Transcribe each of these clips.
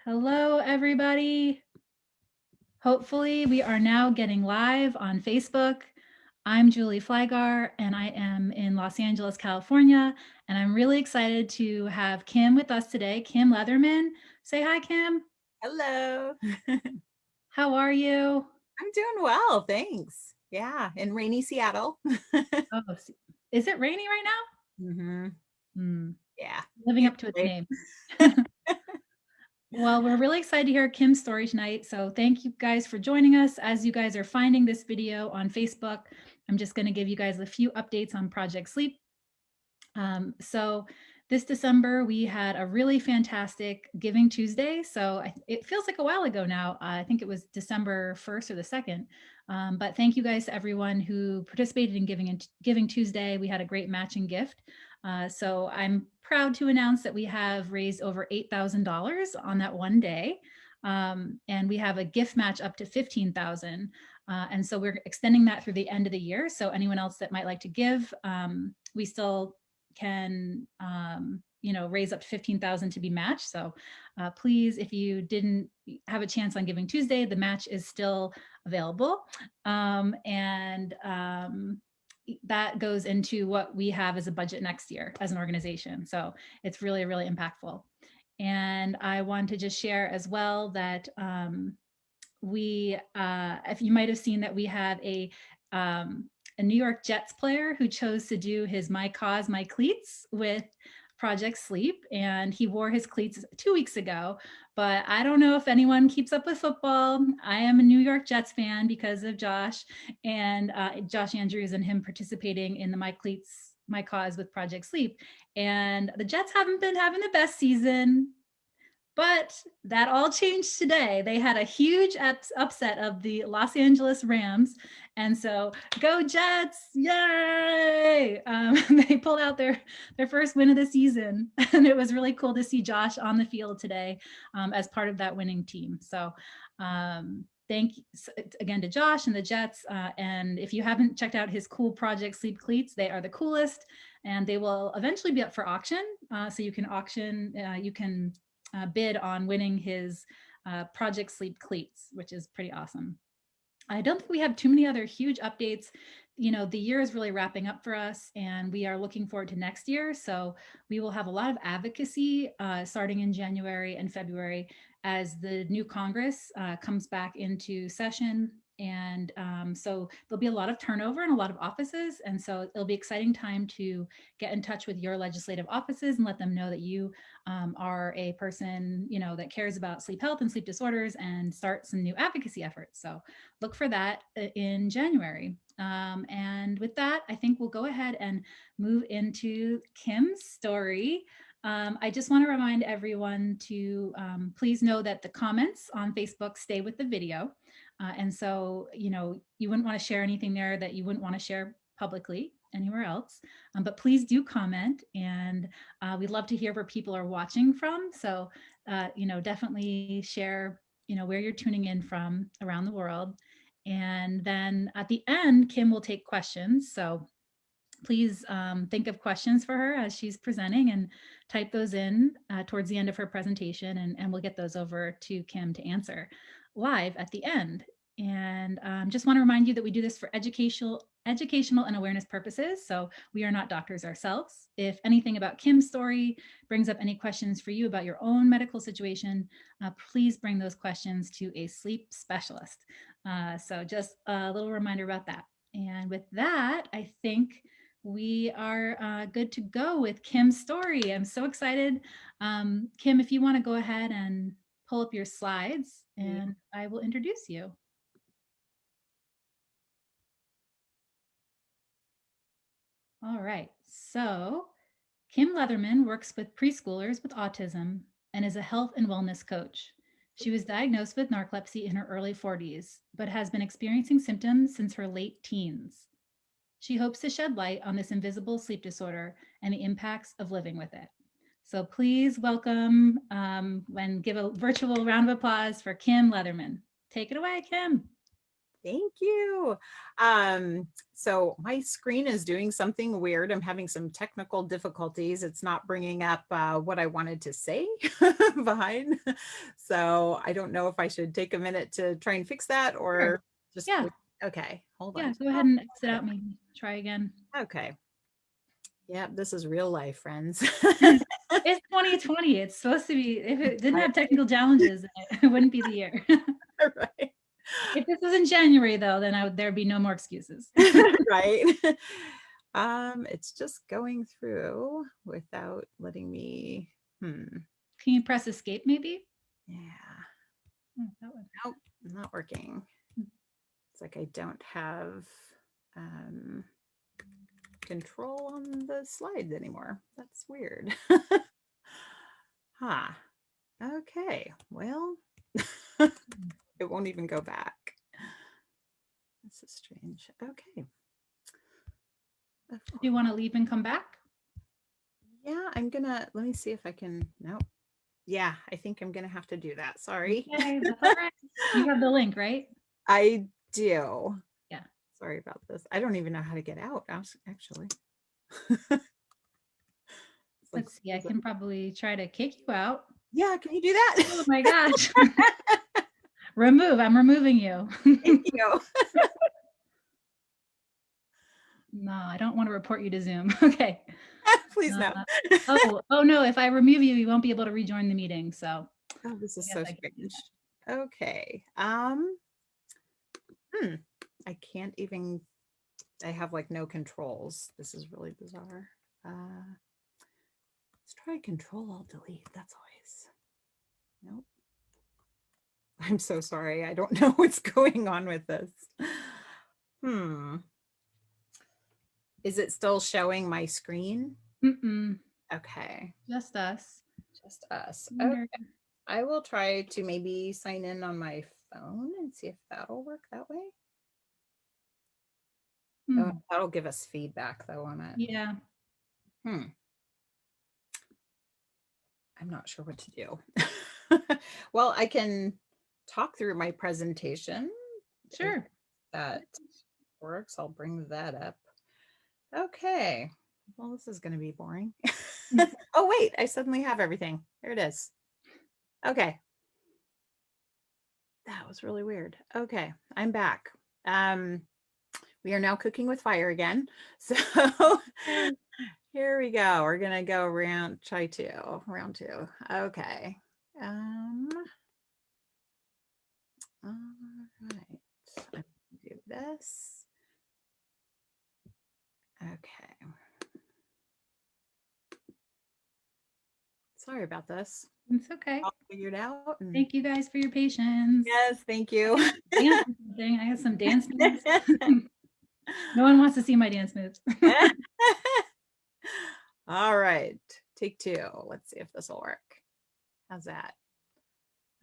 Hello, everybody. Hopefully, we are now getting live on Facebook. I'm Julie Flygar, and I am in Los Angeles, California. And I'm really excited to have Kim with us today, Kim Leatherman. Say hi, Kim. Hello. How are you? I'm doing well, thanks. Yeah, in rainy Seattle. Oh, is it rainy right hmm now? Yeah, Living up to its usually. name. Well, we're really excited to hear Kim's story tonight. So thank you guys for joining us. As you guys are finding this video on Facebook, I'm just going to give you guys a few updates on Project Sleep. So this December, we had a really fantastic Giving Tuesday. So it feels like a while ago now. I think it was December 1st or the 2nd. But thank you guys to everyone who participated in Giving Tuesday. We had a great matching gift. So I'm proud to announce that we have raised over $8,000 on that one day. And we have a gift match up to $15,000. And so we're extending that through the end of the year. So anyone else that might like to give, we still can raise up to 15,000 to be matched. So please, if you didn't have a chance on Giving Tuesday, the match is still available. And that goes into what we have as a budget next year as an organization. So it's really, really impactful. And I want to just share as well that if you might have seen that we have a New York Jets player who chose to do his My Cause, My Cleats with Project Sleep. And he wore his cleats 2 weeks ago. But I don't know if anyone keeps up with football. I am a New York Jets fan because of Josh and Josh Andrews and him participating in the My Cleats, My Cause with Project Sleep. And the Jets haven't been having the best season. But that all changed today. They had a huge upset of the Los Angeles Rams. And so go Jets, yay! They pulled out their first win of the season. And it was really cool to see Josh on the field today as part of that winning team. So thank you again to Josh and the Jets. And if you haven't checked out his cool Project Sleep cleats, they are the coolest. And they will eventually be up for auction. So you can bid on winning his Project Sleep cleats, which is pretty awesome. I don't think we have too many other huge updates. The year is really wrapping up for us, and we are looking forward to next year. So we will have a lot of advocacy starting in January and February as the new Congress comes back into session. And so there'll be a lot of turnover in a lot of offices. And so it'll be exciting time to get in touch with your legislative offices and let them know that you are a person, that cares about sleep health and sleep disorders and start some new advocacy efforts. So look for that in January. And with that, I think we'll go ahead and move into Kim's story. I just want to remind everyone to please know that the comments on Facebook stay with the video. And so, you wouldn't want to share anything there that you wouldn't want to share publicly anywhere else. But please do comment, and we'd love to hear where people are watching from. So, definitely share, where you're tuning in from around the world. And then at the end, Kim will take questions. So please think of questions for her as she's presenting and type those in towards the end of her presentation, and we'll get those over to Kim to answer live at the end. And just want to remind you that we do this for educational and awareness purposes. So we are not doctors ourselves. If anything about Kim's story brings up any questions for you about your own medical situation, please bring those questions to a sleep specialist. So just a little reminder about that. And with that, I think we are good to go with Kim's story. I'm so excited. Kim, if you want to go ahead and pull up your slides, Yeah. and I will introduce you. All right. So Kim Leatherman works with preschoolers with autism and is a health and wellness coach. She was diagnosed with narcolepsy in her early 40s, but has been experiencing symptoms since her late teens. She hopes to shed light on this invisible sleep disorder and the impacts of living with it. So please welcome and give a virtual round of applause for Kim Leatherman. Take it away, Kim. Thank you. So my screen is doing something weird. I'm having some technical difficulties. It's not bringing up what I wanted to say behind. So I don't know if I should take a minute to try and fix that Sure. or just, Yeah. okay, hold Yeah. on. Go ahead and exit out, maybe try again. Okay. Yeah, this is real life, friends. It's 2020. It's supposed to be, if it didn't have technical challenges, it wouldn't be the year. Right. If this was in January, though, then there'd be no more excuses. Right. It's just going through without letting me, Can you press escape, maybe? yeah. Oh, that one. Nope, not working. It's like I don't have control on the slides anymore. That's weird. Huh. Okay, well, it won't even go back. This is strange. Okay. Do you want to leave and come back? Yeah, let me see if I can, nope. Yeah, I think I'm gonna have to do that. Sorry. Okay, that's all right. You have the link, right? I do. Yeah. Sorry about this. I don't even know how to get out, actually. Let's see. I can probably try to kick you out. Yeah, can you do that? Oh my gosh. Remove. I'm removing you. Thank you. No, I don't want to report you to Zoom. Okay. Please no. Oh no, if I remove you, you won't be able to rejoin the meeting. So Oh, this is I so guess I can do strange. Okay. I can't even, I have like no controls. This is really bizarre. Let's try Control Alt Delete. That's always, nope. I'm so sorry. I don't know what's going on with this. Is it still showing my screen? Mm-mm. Okay. Just us. Just us. Wonder- Okay. I will try to maybe sign in on my phone and see if that'll work that way. Oh, that'll give us feedback though on it. Yeah. I'm not sure what to do. Well, I can talk through my presentation. Sure. If that works. I'll bring that up. Okay. Well, this is going to be boring. Oh, wait. I suddenly have everything. There it is. Okay. That was really weird. Okay. I'm back. We are now cooking with fire again. So here we go. We're going to go round two. Okay. All right. I'm gonna do this. Okay. Sorry about this. It's okay. All figured out. Thank you guys for your patience. Yes, thank you. I have some dance moves. No one wants to see my dance moves. All right. Take two. Let's see if this will work. How's that?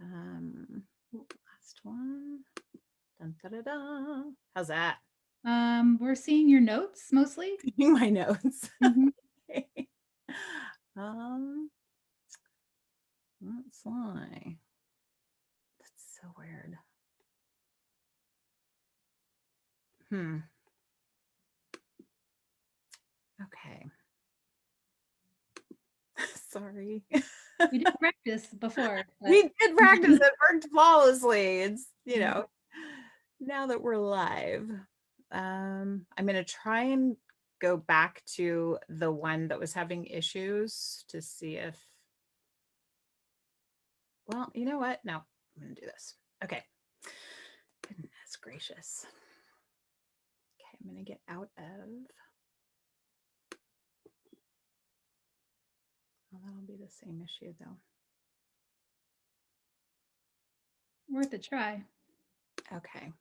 Last one. Dun, da, da, da. How's that? We're seeing your notes mostly. My notes. Okay. Let's lie. That's so weird. Okay. Sorry. We did practice before. We did practice. It worked flawlessly. It's, now that we're live, I'm going to try and go back to the one that was having issues to see if, well, you know what? No, I'm going to do this. Okay. Goodness gracious. Okay, I'm going to get out of, well, that'll be the same issue though. Worth a try. Okay.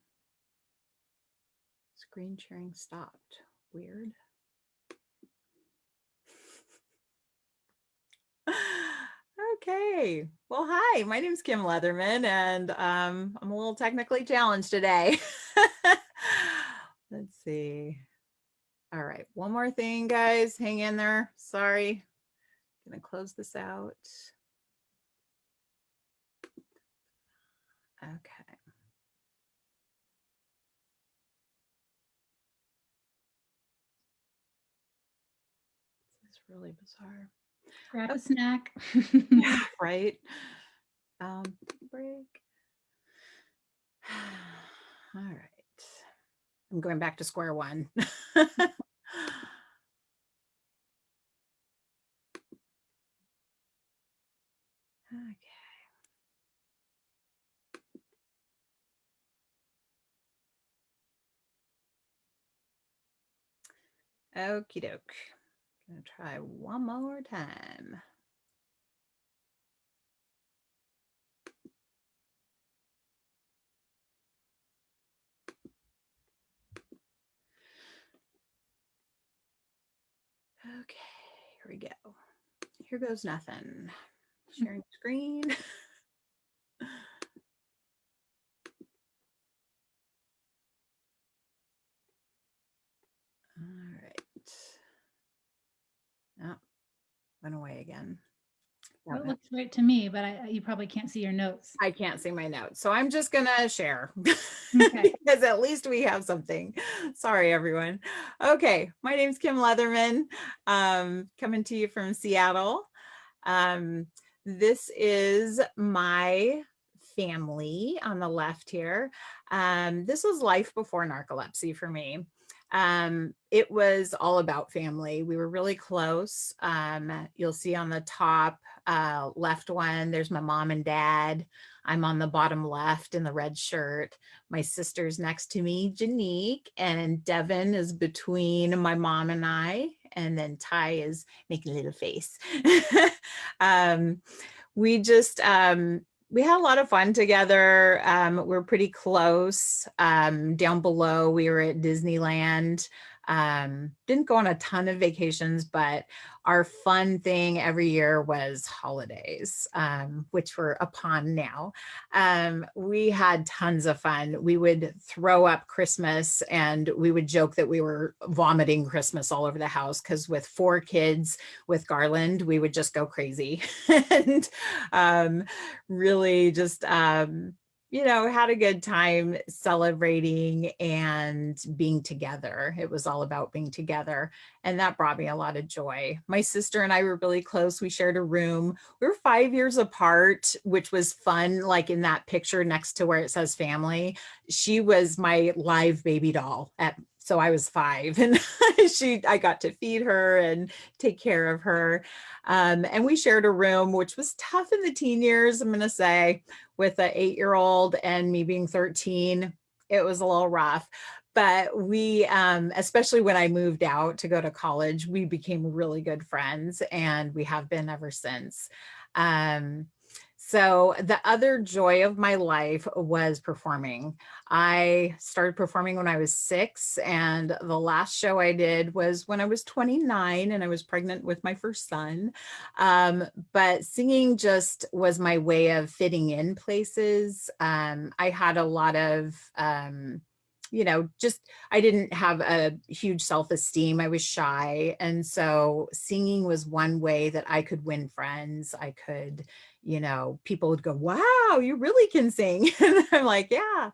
Screen sharing stopped. Weird. Okay. Well, hi, my name is Kim Leatherman, and I'm a little technically challenged today. Let's see. All right. One more thing, guys. Hang in there. Sorry. I'm going to close this out. Okay. really bizarre. Grab Oh, a snack. yeah, right. Break. All right. I'm going back to square one. Okay. Okie doke. Gonna try one more time. Okay, here we go. Here goes nothing. Sharing screen. All right. Oh, went away again. Well, it looks right to me, but you probably can't see your notes. I can't see my notes, so I'm just gonna share Okay. because at least we have something. Sorry, everyone. Okay, my name's Kim Leatherman, coming to you from Seattle. This is my family on the left here. This was life before narcolepsy for me. It was all about family. We were really close. You'll see on the top left one, there's my mom and dad. I'm on the bottom left in the red shirt. My sister's next to me, Janique, and Devin is between my mom and I. And then Ty is making a little face. We just we had a lot of fun together. We're pretty close. Down below, we were at Disneyland. Didn't go on a ton of vacations, but our fun thing every year was holidays, which we're upon now. We had tons of fun. We would throw up Christmas and we would joke that we were vomiting Christmas all over the house because with 4 kids with Garland, we would just go crazy and really just had a good time celebrating and being together. It was all about being together. And that brought me a lot of joy. My sister and I were really close. We shared a room. We were 5 years apart, which was fun. Like in that picture next to where it says family, she was my live baby doll so I was 5 and I got to feed her and take care of her. And we shared a room, which was tough in the teen years, I'm going to say, with an 8-year-old and me being 13. It was a little rough. But we, especially when I moved out to go to college, we became really good friends and we have been ever since. So the other joy of my life was performing. I started performing when I was 6, and the last show I did was when I was 29 and I was pregnant with my first son. But singing just was my way of fitting in places. I had a lot of, just I didn't have a huge self-esteem. I was shy. And so singing was one way that I could win friends. I could, people would go, wow, you really can sing. And I'm like, yeah.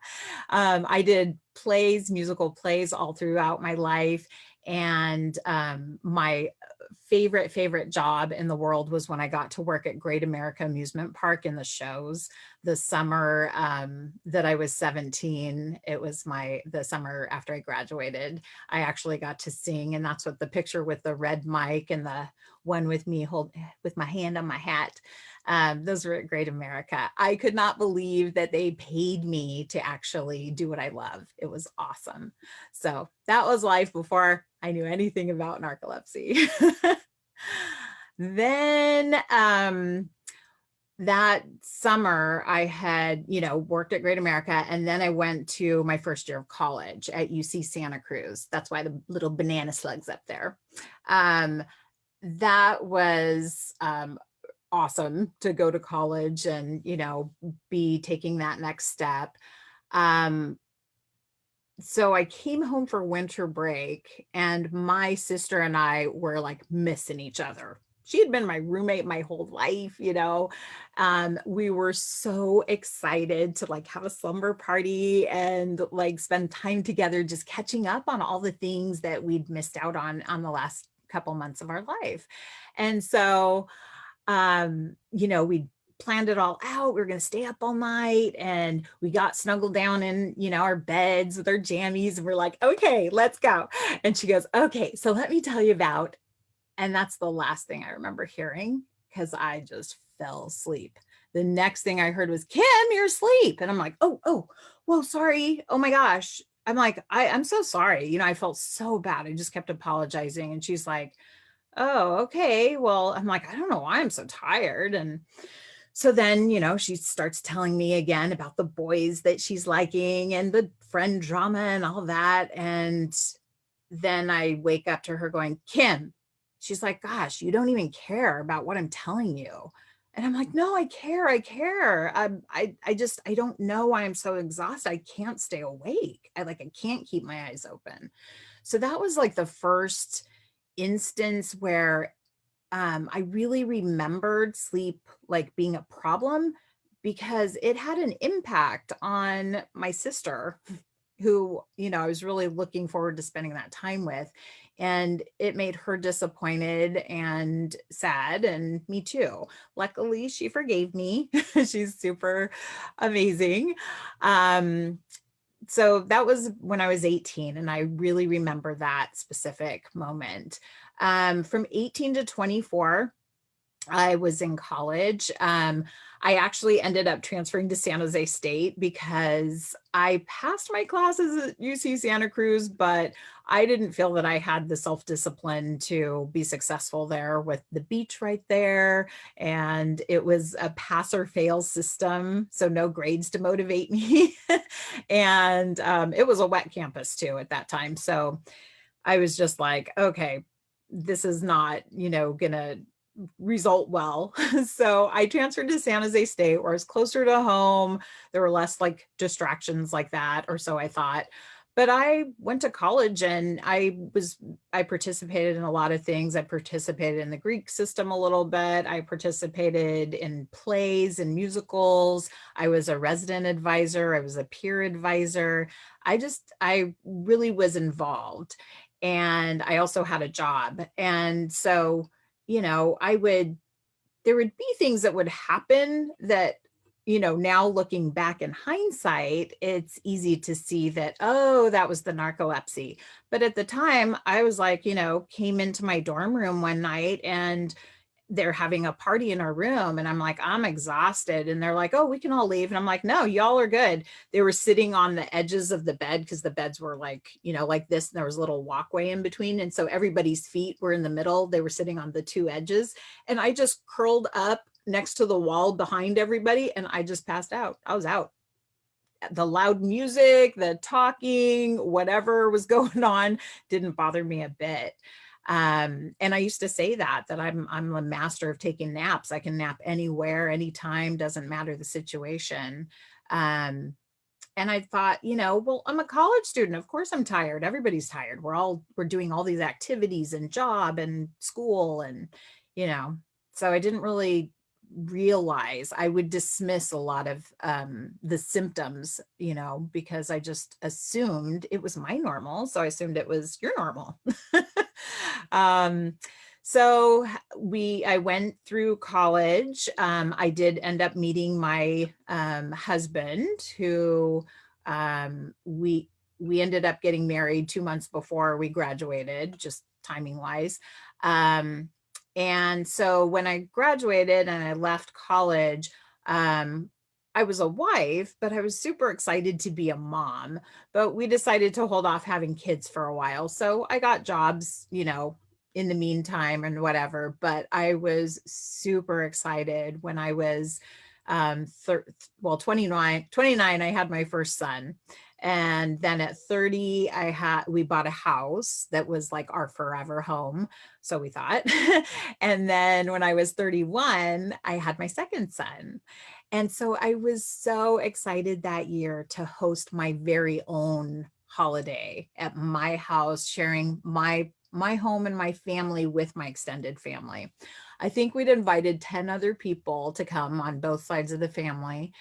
I did musical plays all throughout my life. And my favorite job in the world was when I got to work at Great America Amusement Park in the shows. The summer that I was 17, it was the summer after I graduated, I actually got to sing. And that's what the picture with the red mic and the one with me with my hand on my hat. Those were at Great America. I could not believe that they paid me to actually do what I love. It was awesome. So that was life before I knew anything about narcolepsy. Then that summer I had, worked at Great America, and then I went to my first year of college at UC Santa Cruz. That's why the little banana slugs up there. That was awesome to go to college and, be taking that next step. So I came home for winter break and my sister and I were like missing each other. She had been my roommate my whole life, we were so excited to like have a slumber party and like spend time together, just catching up on all the things that we'd missed out on the last couple months of our life. And so, we planned it all out. We were going to stay up all night, and we got snuggled down in, our beds with our jammies, and we're like, okay, let's go. And she goes, okay, so let me tell you about, and that's the last thing I remember hearing, because I just fell asleep. The next thing I heard was, Kim, you're asleep. And I'm like, oh, whoa, sorry. Oh my gosh. I'm like, I'm so sorry. I felt so bad. I just kept apologizing. And she's like, oh, okay. Well, I'm like, I don't know why I'm so tired. And so then, she starts telling me again about the boys that she's liking and the friend drama and all that. And then I wake up to her going, Kim, she's like, gosh, you don't even care about what I'm telling you. And I'm like, no, I care. I care. I don't know why I'm so exhausted. I can't stay awake. I can't keep my eyes open. So that was like the first instance where I really remembered sleep like being a problem, because it had an impact on my sister, who, I was really looking forward to spending that time with. And it made her disappointed and sad, and me too. Luckily, she forgave me. She's super amazing. Um, so that was when I was 18, and I really remember that specific moment. From 18 to 24, I was in college. I actually ended up transferring to San Jose State because I passed my classes at UC Santa Cruz, but I didn't feel that I had the self-discipline to be successful there, with the beach right there. And it was a pass or fail system, so no grades to motivate me. And it was a wet campus too at that time. So I was just like, okay, this is not, gonna result well. So I transferred to San Jose State, where I was closer to home. There were less like distractions like that, or so I thought. But I went to college, and I participated in a lot of things. I participated in the Greek system a little bit. I participated in plays and musicals. I was a resident advisor. I was a peer advisor. I really was involved. And I also had a job. And so, there would be things that would happen that, now looking back in hindsight, it's easy to see that, oh, that was the narcolepsy. But at the time, I was like, came into my dorm room one night, and they're having a party in our room, and I'm like, I'm exhausted. And they're like, oh, we can all leave. And I'm like, no, y'all are good. They were sitting on the edges of the bed, because the beds were like, like this, and there was a little walkway in between. And so everybody's feet were in the middle. They were sitting on the two edges. And I just curled up next to the wall behind everybody, and I just passed out. I was out. The loud music, the talking, whatever was going on didn't bother me a bit. And I used to say that I'm a master of taking naps. I can nap anywhere, anytime, doesn't matter the situation. Um, and I thought, well, I'm a college student. Of course I'm tired. Everybody's tired. We're doing all these activities and job and school, and, so I didn't really realize. I would dismiss a lot of the symptoms, because I just assumed it was my normal. So I assumed it was your normal. um, so I went through college. I did end up meeting my husband, who we ended up getting married 2 months before we graduated, just timing wise. And so when I graduated and I left college, I was a wife, but I was super excited to be a mom. But we decided to hold off having kids for a while. So I got jobs, in the meantime and whatever. But I was super excited when I was 29, I had my first son. And then at 30, we bought a house that was like our forever home. So we thought. And then when I was 31, I had my second son. And so I was so excited that year to host my very own holiday at my house, sharing my my home and my family with my extended family. I think we'd invited 10 other people to come on both sides of the family.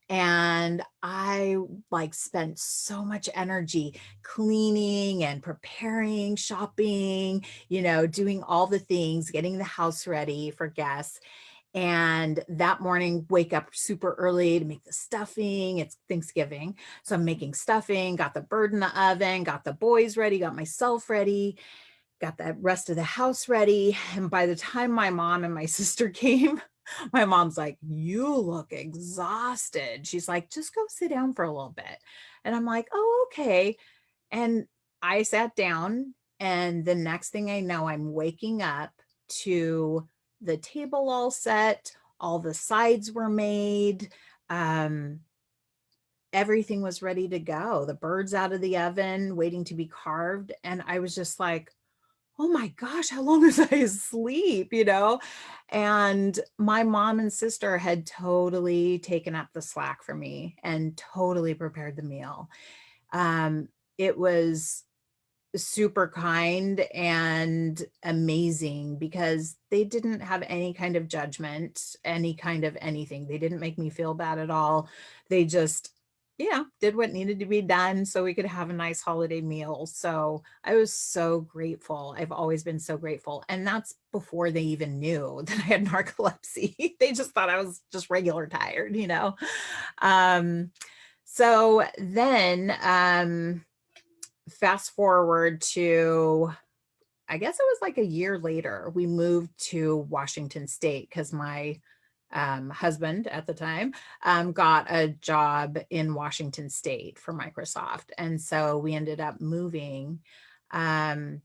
And I like spent so much energy cleaning and preparing, shopping, doing all the things, getting the house ready for guests. And that morning, wake up super early to make the stuffing. It's Thanksgiving. So I'm making stuffing, got the bird in the oven, got the boys ready, got myself ready, got the rest of the house ready. And by the time my mom and my sister came, my mom's like, "You look exhausted." She's like, "Just go sit down for a little bit." And I'm like, "Oh, okay." And I sat down, and the next thing I know, I'm waking up to the table all set, all the sides were made, um, everything was ready to go. The bird's out of the oven, waiting to be carved. And I was just like, oh my gosh, how long was I asleep? And my mom and sister had totally taken up the slack for me and totally prepared the meal. It was super kind and amazing because they didn't have any kind of judgment, any kind of anything. They didn't make me feel bad at all. They just, yeah, did what needed to be done so we could have a nice holiday meal. So I was so grateful. I've always been so grateful. And that's before they even knew that I had narcolepsy. They just thought I was just regular tired. Um, so then, fast forward to, I guess it was like a year later, we moved to Washington State because my husband at the time got a job in Washington State for Microsoft. And so we ended up moving. Um,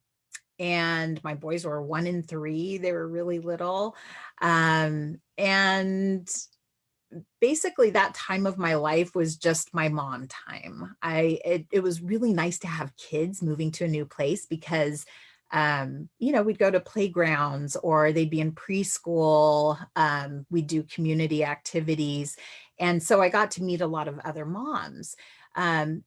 and my boys were 1 and 3. They were really little. And basically that time of my life was just my mom time. It was really nice to have kids moving to a new place because we'd go to playgrounds or they'd be in preschool. We'd do community activities. And so I got to meet a lot of other moms. And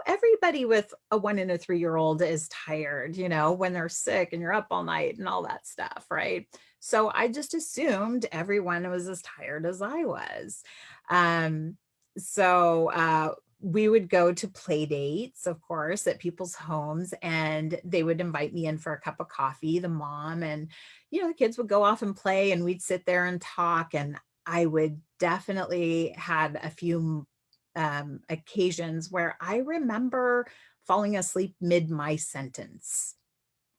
everybody with a 1 and 3-year-old is tired, when they're sick and you're up all night and all that stuff, right? So I just assumed everyone was as tired as I was. Um, so we would go to play dates, of course, at people's homes, and they would invite me in for a cup of coffee, the mom, and, the kids would go off and play, and we'd sit there and talk. And I would definitely had a few occasions where I remember falling asleep mid my sentence,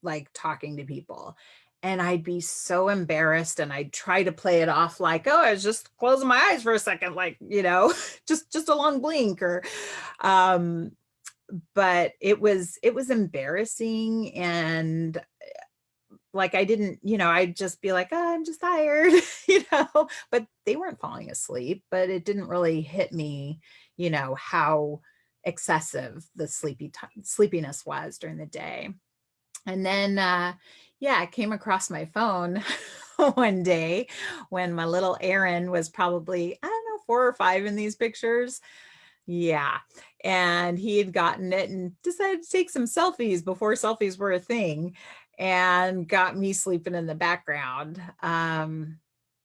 like talking to people. And I'd be so embarrassed and I'd try to play it off like, oh, I was just closing my eyes for a second, like, just a long blink or um but it was embarrassing. And like I didn't, I'd just be like, oh, I'm just tired, but they weren't falling asleep, but it didn't really hit me, how excessive the sleepiness was during the day. And then, yeah, I came across my phone one day when my little Aaron was probably, I don't know, 4 or 5 in these pictures. Yeah. And he had gotten it and decided to take some selfies before selfies were a thing and got me sleeping in the background.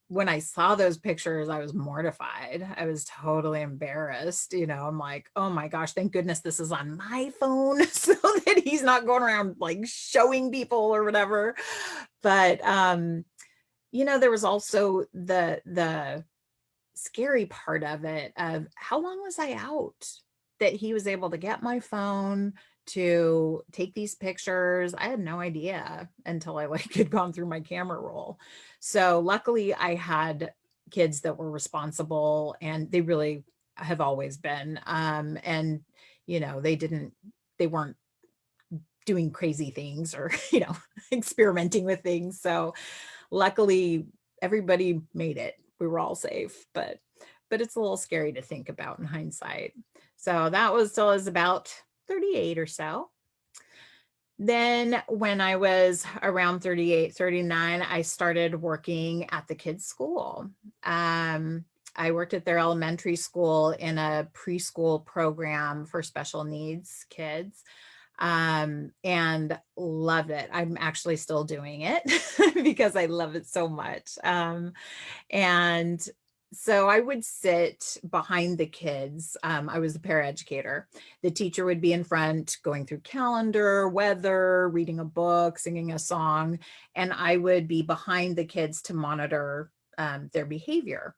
When I saw those pictures, I was mortified. I was totally embarrassed. I'm like, oh my gosh, thank goodness this is on my phone so that he's not going around like showing people or whatever. But there was also the scary part of it of how long was I out that he was able to get my phone to take these pictures. I had no idea until I like had gone through my camera roll. So luckily I had kids that were responsible and they really have always been. And they weren't doing crazy things or, experimenting with things. So luckily everybody made it. We were all safe, but it's a little scary to think about in hindsight. So that was till I was about 38 or so. Then when I was around 38, 39, I started working at the kids' school. I worked at their elementary school in a preschool program for special needs kids. and loved it. I'm actually still doing it because I love it so much. And so I would sit behind the kids. I was the paraeducator. The teacher would be in front, going through calendar, weather, reading a book, singing a song, and I would be behind the kids to monitor their behavior.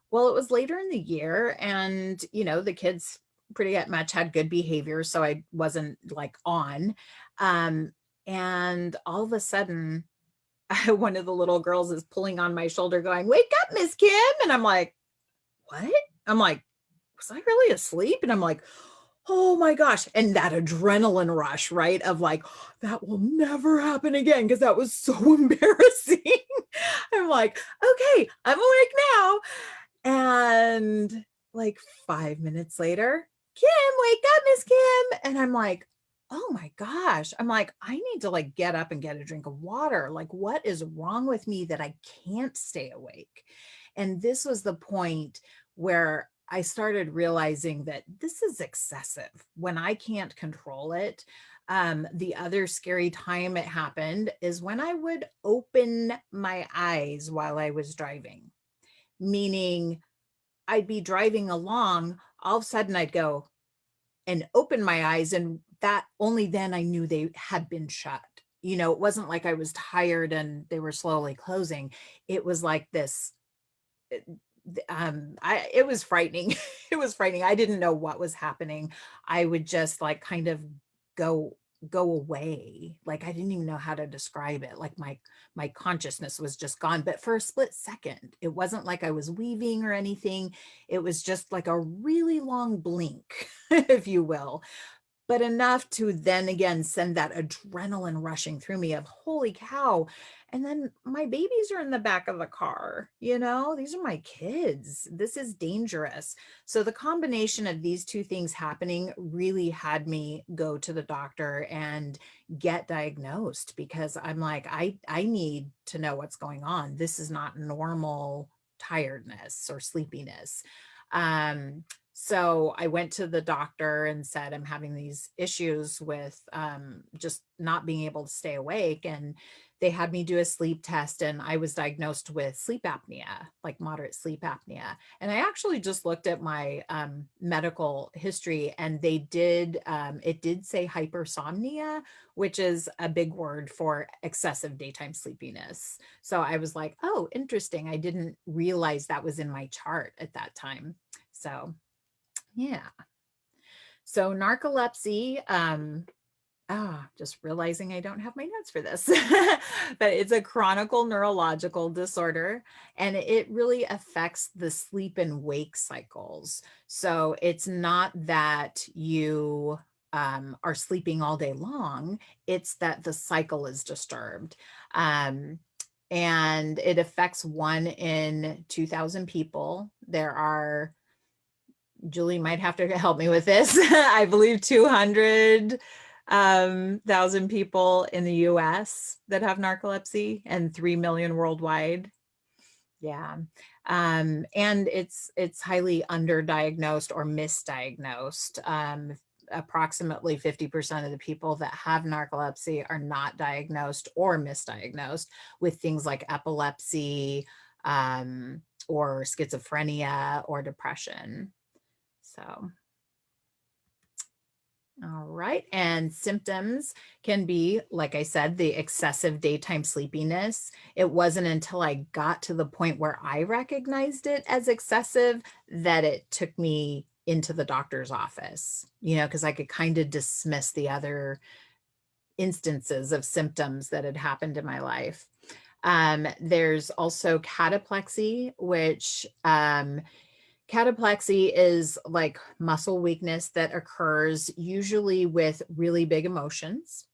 Well, it was later in the year, and the kids pretty much had good behavior, so I wasn't like on. Um, and all of a sudden, one of the little girls is pulling on my shoulder, going, "Wake up, Miss Kim!" And I'm like, "What?" I'm like, "Was I really asleep?" And I'm like, "Oh my gosh!" And that adrenaline rush, right? Of like, that will never happen again because that was so embarrassing. I'm like, "Okay, I'm awake now." And like 5 minutes later, "Kim, wake up, Miss Kim." And I'm like, oh my gosh. I'm like, I need to like get up and get a drink of water. Like, what is wrong with me that I can't stay awake? And this was the point where I started realizing that this is excessive when I can't control it. The other scary time it happened is when I would open my eyes while I was driving, meaning I'd be driving along, all of a sudden I'd go and open my eyes, and that only then I knew they had been shut. It wasn't like I was tired and they were slowly closing. It was like this. It was frightening. It was frightening. I didn't know what was happening. I would just like kind of go go away. Like I didn't even know how to describe it. Like my consciousness was just gone, but for a split second. It wasn't like I was weaving or anything. It was just like a really long blink, if you will, but enough to then again send that adrenaline rushing through me of holy cow. And then my babies are in the back of the car. These are my kids. This is dangerous. So the combination of these two things happening really had me go to the doctor and get diagnosed, because I'm like, I need to know what's going on. This is not normal tiredness or sleepiness. um so I went to the doctor and said, I'm having these issues with just not being able to stay awake. And they had me do a sleep test, and I was diagnosed with sleep apnea, like moderate sleep apnea. And I actually just looked at my medical history, and it did say hypersomnia, which is a big word for excessive daytime sleepiness. So I was like, oh, interesting. I didn't realize that was in my chart at that time. So yeah. So narcolepsy, just realizing I don't have my notes for this, but it's a chronic neurological disorder, and it really affects the sleep and wake cycles. So it's not that you are sleeping all day long, it's that the cycle is disturbed. And it affects 1 in 2,000 people. There are, Julie might have to help me with this. I believe 200,000 people in the US that have narcolepsy, and 3 million worldwide. Yeah. And it's highly underdiagnosed or misdiagnosed. Approximately 50% of the people that have narcolepsy are not diagnosed or misdiagnosed with things like epilepsy, or schizophrenia or depression. So, all right. And symptoms can be, like I said, the excessive daytime sleepiness. It wasn't until I got to the point where I recognized it as excessive that it took me into the doctor's office, because I could kind of dismiss the other instances of symptoms that had happened in my life. There's also cataplexy, which cataplexy is like muscle weakness that occurs usually with really big emotions.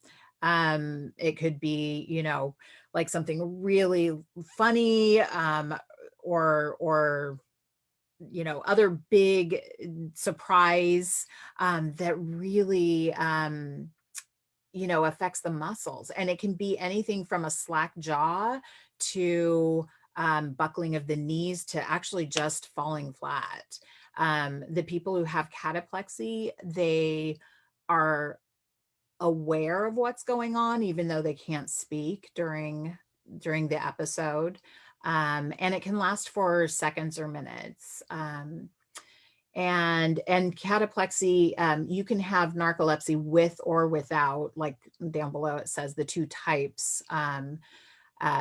It could be, like something really funny, or other big surprise that really affects the muscles. And it can be anything from a slack jaw to buckling of the knees to actually just falling flat. The people who have cataplexy, they are aware of what's going on, even though they can't speak during the episode. And it can last for seconds or minutes. And cataplexy, you can have narcolepsy with or without, like down below it says the two types.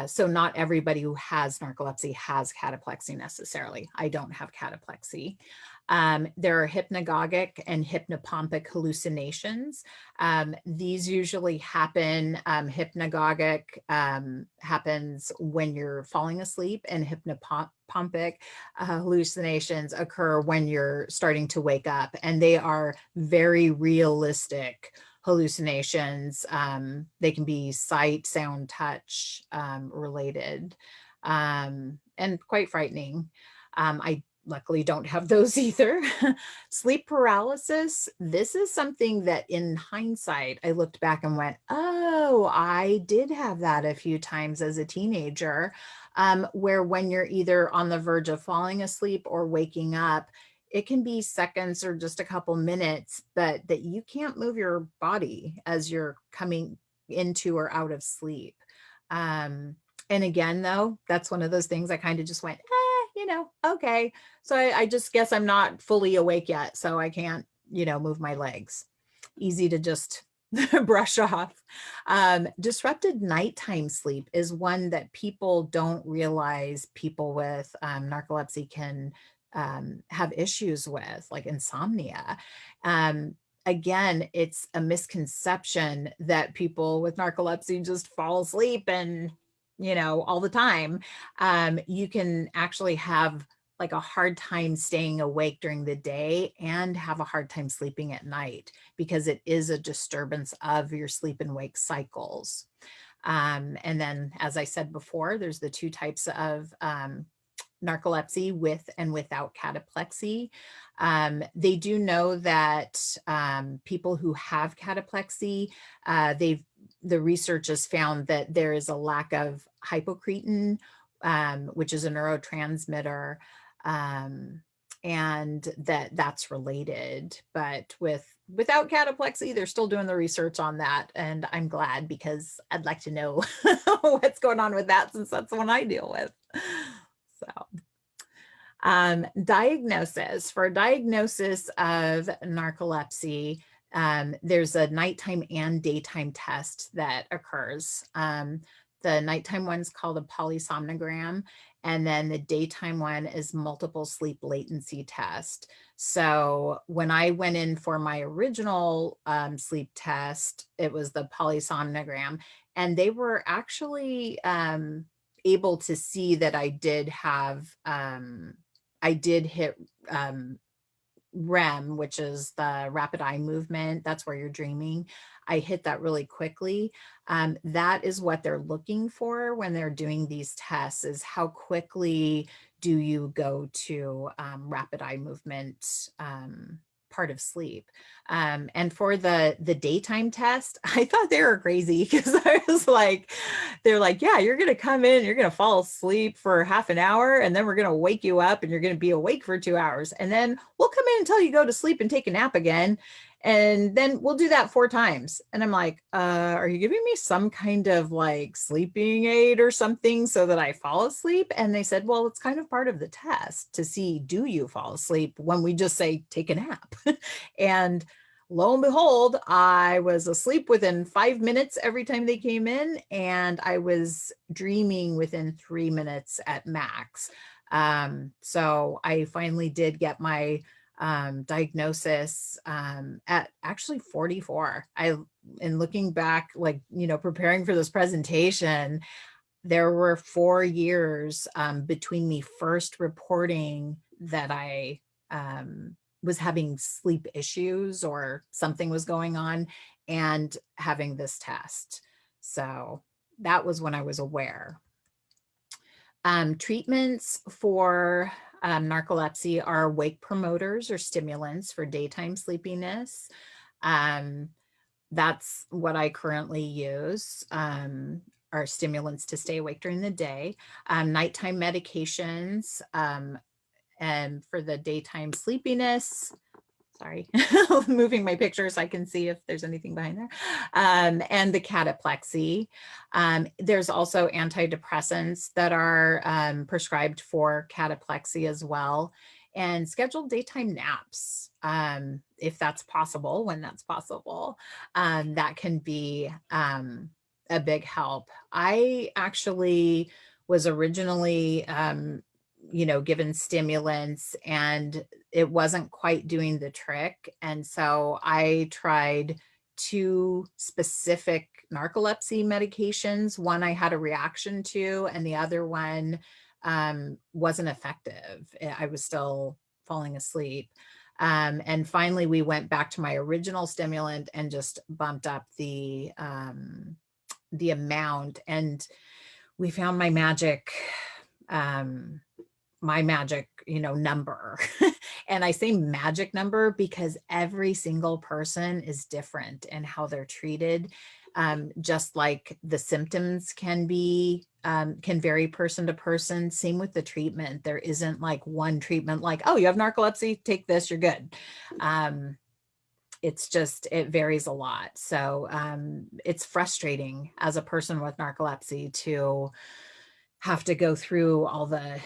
So not everybody who has narcolepsy has cataplexy necessarily. I don't have cataplexy. There are hypnagogic and hypnopompic hallucinations. These usually happen, hypnagogic happens when you're falling asleep, and hypnopompic hallucinations occur when you're starting to wake up. And they are very realistic hallucinations. They can be sight, sound, touch related, and quite frightening. I luckily don't have those either. Sleep paralysis. This is something that in hindsight, I looked back and went, oh, I did have that a few times as a teenager, where when you're either on the verge of falling asleep or waking up, it can be seconds or just a couple minutes, but that you can't move your body as you're coming into or out of sleep. And again, though, that's one of those things I kind of just went, okay. So I just guess I'm not fully awake yet, so I can't, move my legs. Easy to just brush off. Disrupted nighttime sleep is one that people don't realize people with narcolepsy can have issues with, like insomnia. Again, it's a misconception that people with narcolepsy just fall asleep and, all the time. You can actually have like a hard time staying awake during the day and have a hard time sleeping at night, because it is a disturbance of your sleep and wake cycles. And then, as I said before, there's the two types of narcolepsy, with and without cataplexy. They do know that people who have cataplexy, the research has found that there is a lack of hypocretin, which is a neurotransmitter, and that's related. But without cataplexy, they're still doing the research on that, and I'm glad, because I'd like to know what's going on with that, since that's the one I deal with. So, diagnosis. For diagnosis of narcolepsy, there's a nighttime and daytime test that occurs. The nighttime one's called a polysomnogram, and then the daytime one is multiple sleep latency test. So when I went in for my original sleep test, it was the polysomnogram, and they were actually able to see that I did hit REM, which is the rapid eye movement. That's where you're dreaming. I hit that really quickly. That is what they're looking for when they're doing these tests, is how quickly do you go to rapid eye movement part of sleep. And for the daytime test, I thought they were crazy, because I was like, they're like, yeah, you're going to come in, you're going to fall asleep for half an hour, and then we're going to wake you up and you're going to be awake for 2 hours. And then we'll come in until you go to sleep and take a nap again. And then we'll do that 4 times. And I'm like, are you giving me some kind of like sleeping aid or something so that I fall asleep? And they said, well, it's kind of part of the test to see, do you fall asleep when we just say, take a nap? And lo and behold, I was asleep within 5 minutes every time they came in, and I was dreaming within 3 minutes at max. So I finally did get my diagnosis at actually 44. In looking back, like, preparing for this presentation, there were 4 years between me first reporting that I was having sleep issues or something was going on, and having this test. So that was when I was aware. Treatments for narcolepsy are wake promoters or stimulants for daytime sleepiness. That's what I currently use, are stimulants to stay awake during the day. Nighttime medications, and for the daytime sleepiness, sorry, moving my picture so I can see if there's anything behind there. And the cataplexy. There's also antidepressants that are prescribed for cataplexy as well, and scheduled daytime naps, if that's possible, when that's possible. That can be a big help. I actually was originally, given stimulants, and it wasn't quite doing the trick. And so I tried two specific narcolepsy medications. One I had a reaction to, and the other one wasn't effective. I was still falling asleep. And finally, we went back to my original stimulant and just bumped up the amount, and we found my magic, number. And I say magic number because every single person is different in how they're treated. Just like the symptoms can vary person to person. Same with the treatment. There isn't like one treatment like, oh, you have narcolepsy, take this, you're good. It's just, it varies a lot. So it's frustrating as a person with narcolepsy to have to go through all the,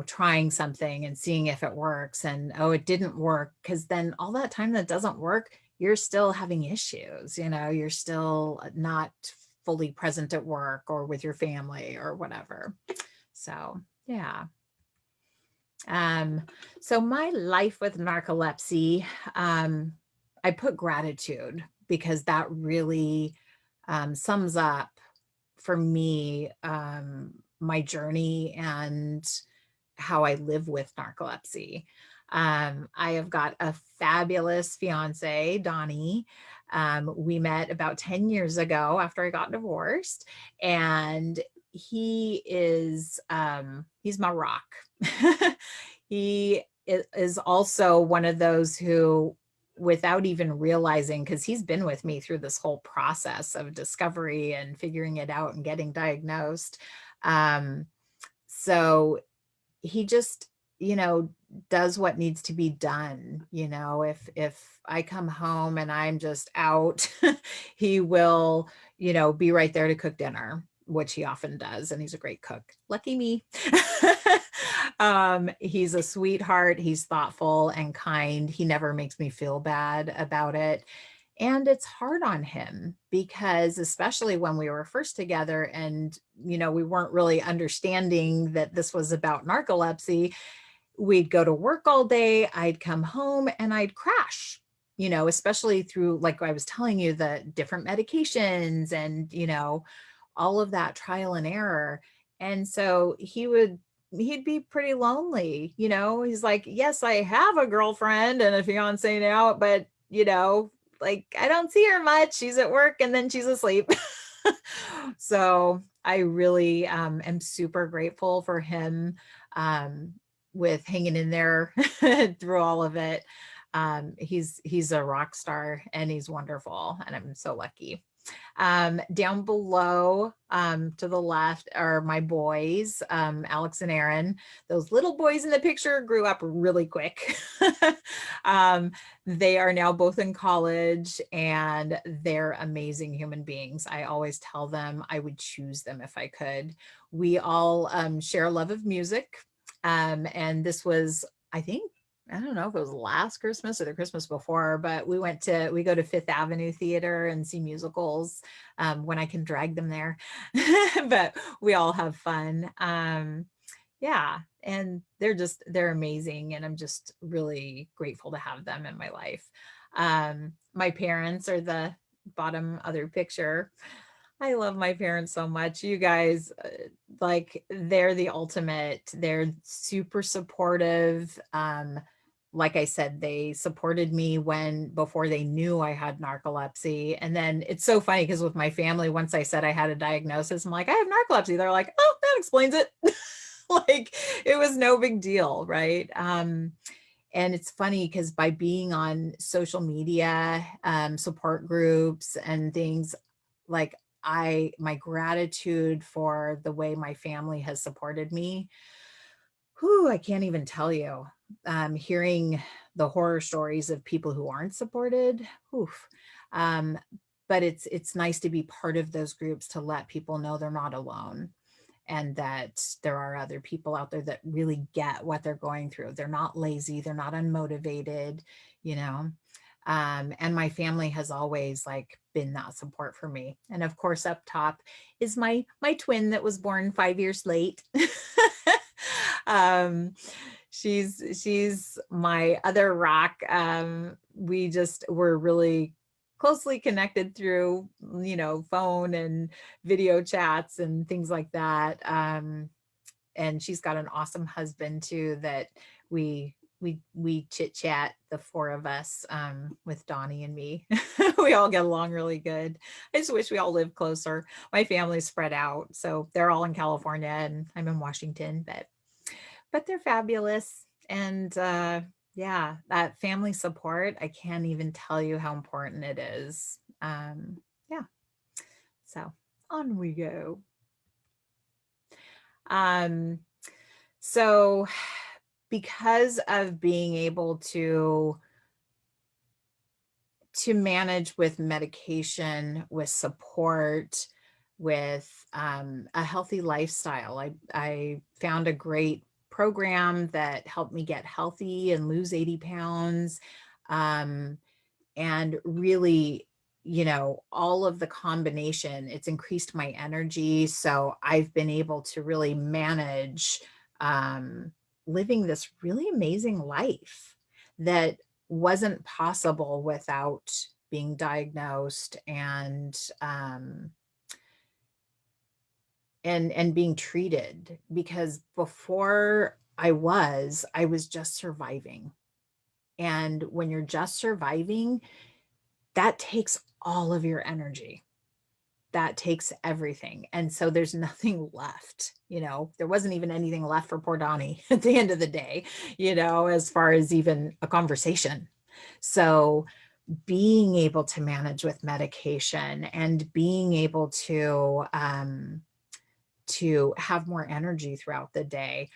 trying something and seeing if it works, and, oh, it didn't work. Cause then all that time that doesn't work, you're still having issues, you're still not fully present at work or with your family or whatever. So, yeah. So my life with narcolepsy, I put gratitude because that really sums up for me my journey and how I live with narcolepsy. I have got a fabulous fiance, Donnie. We met about 10 years ago after I got divorced, and he's my rock. He is also one of those who, without even realizing, because he's been with me through this whole process of discovery and figuring it out and getting diagnosed. So he just, does what needs to be done. If I come home and I'm just out, he will, be right there to cook dinner, which he often does. And he's a great cook. Lucky me. He's a sweetheart. He's thoughtful and kind. He never makes me feel bad about it. And it's hard on him because, especially when we were first together and, we weren't really understanding that this was about narcolepsy, we'd go to work all day, I'd come home and I'd crash, especially through, like I was telling you, the different medications and, all of that trial and error. And so he'd be pretty lonely. He's like, yes, I have a girlfriend and a fiance now, but, like, I don't see her much. She's at work and then she's asleep. So I really am super grateful for him with hanging in there through all of it. He's a rock star and he's wonderful, and I'm so lucky. Down below to the left are my boys, Alex and Aaron. Those little boys in the picture grew up really quick. They are now both in college and they're amazing human beings. I always tell them I would choose them if I could. We all share a love of music. And this was, I think, I don't know if it was last Christmas or the Christmas before, but we go to Fifth Avenue Theater and see musicals when I can drag them there. But we all have fun. Yeah. And they're amazing. And I'm just really grateful to have them in my life. My parents are the bottom other picture. I love my parents so much. You guys, like, they're the ultimate. They're super supportive. Like I said, they supported me before they knew I had narcolepsy. And then it's so funny because with my family, once I said I had a diagnosis, I'm like, I have narcolepsy. They're like, oh, that explains it. Like, it was no big deal, right? And it's funny because by being on social media, support groups and things, like, my gratitude for the way my family has supported me, I can't even tell you. hearing the horror stories of people who aren't supported. Oof. Um, but it's nice to be part of those groups to let people know they're not alone, and that there are other people out there that really get what they're going through. They're not lazy, they're not unmotivated, you know. And my family has always like been that support for me. And of course, up top is my twin that was born 5 years late. um, she's my other rock. We just were really closely connected through, phone and video chats and things like that. And she's got an awesome husband too that we chit chat, the four of us, with Donnie and me. We all get along really good. I just wish we all lived closer. My family's spread out, so they're all in California and I'm in Washington, but they're fabulous. And yeah, that family support, I can't even tell you how important it is. Yeah, so on we go. Um, so because of being able to manage with medication, with support, with a healthy lifestyle, I found a great program that helped me get healthy and lose 80 pounds. And really, all of the combination, it's increased my energy. So I've been able to really manage living this really amazing life that wasn't possible without being diagnosed and being treated. Because before I was just surviving. And when you're just surviving, that takes all of your energy. That takes everything. And so there's nothing left. There wasn't even anything left for poor Donnie at the end of the day, as far as even a conversation. So being able to manage with medication and being able to have more energy throughout the day,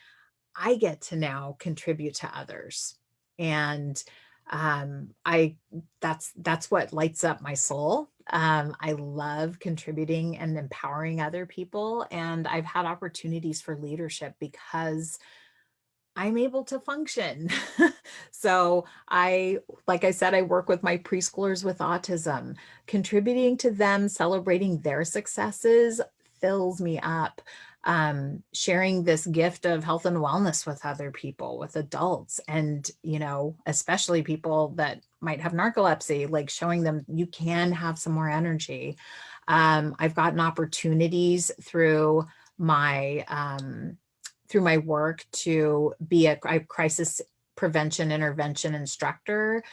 I get to now contribute to others. And I that's what lights up my soul. I love contributing and empowering other people, and I've had opportunities for leadership because I'm able to function. So like I said, I work with my preschoolers with autism. Contributing to them, celebrating their successes fills me up. Sharing this gift of health and wellness with other people, with adults, and, especially people that might have narcolepsy, like showing them you can have some more energy. I've gotten opportunities my, through my work to be a crisis prevention intervention instructor,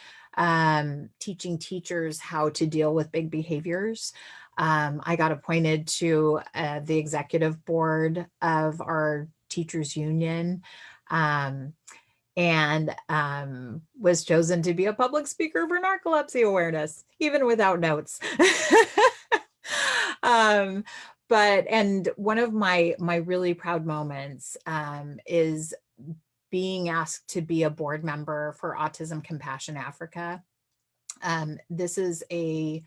teaching teachers how to deal with big behaviors. I got appointed to the executive board of our teachers union, and was chosen to be a public speaker for narcolepsy awareness, even without notes. um, and one of my really proud moments is being asked to be a board member for Autism Compassion Africa. This is a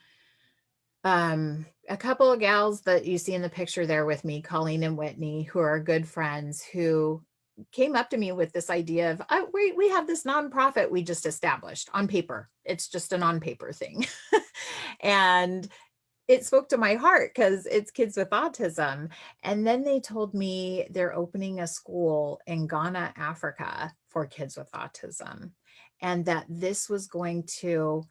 couple of gals that you see in the picture there with me, Colleen and Whitney, who are good friends, who came up to me with this idea of, oh, we have this nonprofit we just established on paper. It's just an on paper thing. And it spoke to my heart because it's kids with autism. And then they told me they're opening a school in Ghana, Africa for kids with autism, and that this was going to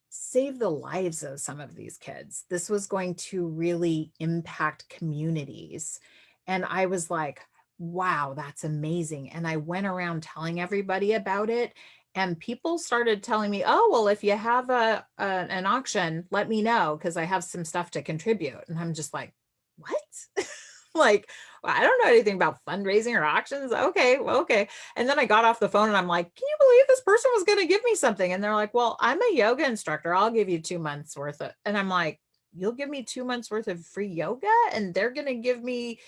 save the lives of some of these kids. This was going to really impact communities. And I was like, wow, that's amazing. And I went around telling everybody about it. And people started telling me, oh, well, if you have an auction, let me know, because I have some stuff to contribute. And I'm just like, what? Like, well, I don't know anything about fundraising or auctions. Okay, well, okay. And then I got off the phone and I'm like, can you believe this person was going to give me something? And they're like, well, I'm a yoga instructor. I'll give you 2 months worth of, and I'm like, you'll give me 2 months worth of free yoga? And they're going to give me